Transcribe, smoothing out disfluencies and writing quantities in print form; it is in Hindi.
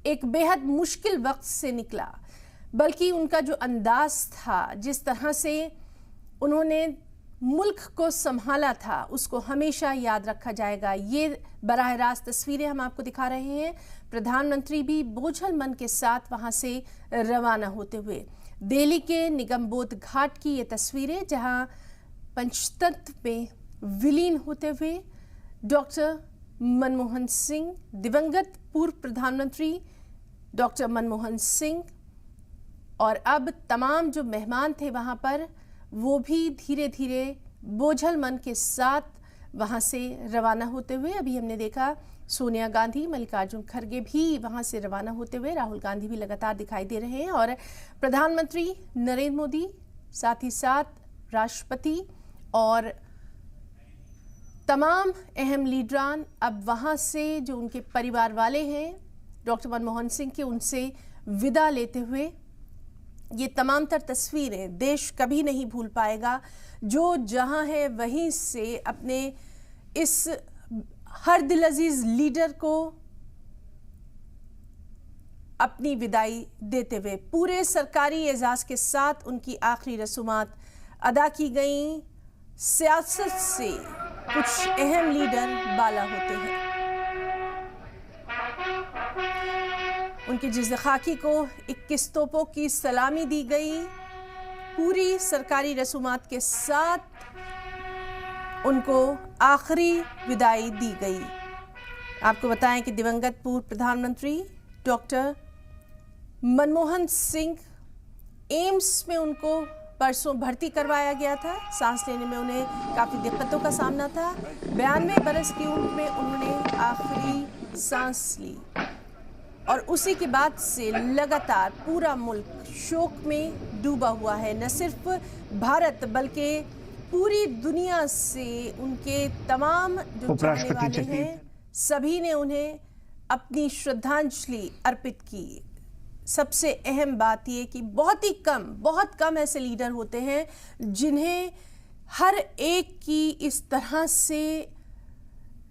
एक बेहद मुश्किल वक्त से निकला, बल्कि उनका जो अंदाज था, जिस तरह से उन्होंने मुल्क को संभाला था, उसको हमेशा याद रखा जाएगा। ये बराह रास्त तस्वीरें हम आपको दिखा रहे हैं। प्रधानमंत्री भी बोझल मन के साथ वहां से रवाना होते हुए। दिल्ली के निगमबोध घाट की ये तस्वीरें, जहां पंचतत्व में विलीन होते हुए डॉक्टर मनमोहन सिंह, दिवंगत पूर्व प्रधानमंत्री डॉक्टर मनमोहन सिंह, और अब तमाम जो मेहमान थे वहां पर, वो भी धीरे धीरे बोझल मन के साथ वहां से रवाना होते हुए। अभी हमने देखा सोनिया गांधी, मल्लिकार्जुन खड़गे भी वहां से रवाना होते हुए, राहुल गांधी भी लगातार दिखाई दे रहे हैं, और प्रधानमंत्री नरेंद्र मोदी, साथ ही साथ राष्ट्रपति और तमाम अहम लीडरान अब वहां से जो उनके परिवार वाले हैं डॉक्टर मनमोहन सिंह के, उनसे विदा लेते हुए। ये तमाम तर तस्वीरें देश कभी नहीं भूल पाएगा। जो जहां है वहीं से अपने इस हर दिल अजीज लीडर को अपनी विदाई देते हुए पूरे सरकारी एजाज के साथ उनकी आखिरी रसूमात अदा की गई। सियासत से कुछ अहम लीडर बाला होते हैं। उनके जिस्म खाकी को 21 तोपों की सलामी दी गई। पूरी सरकारी रसूमात के साथ उनको आखिरी विदाई दी गई। आपको बताएं कि दिवंगत पूर्व प्रधानमंत्री डॉक्टर मनमोहन सिंह, एम्स में उनको परसों भर्ती करवाया गया था। सांस लेने में उन्हें काफ़ी दिक्कतों का सामना था। 92 बरस की उम्र में उन्होंने आखिरी सांस ली, और उसी के बाद से लगातार पूरा मुल्क शोक में डूबा हुआ है। न सिर्फ भारत बल्कि पूरी दुनिया से उनके तमाम जो चाहने वाले हैं, सभी ने उन्हें अपनी श्रद्धांजलि अर्पित की। सबसे अहम बात यह कि बहुत कम ऐसे लीडर होते हैं जिन्हें हर एक की इस तरह से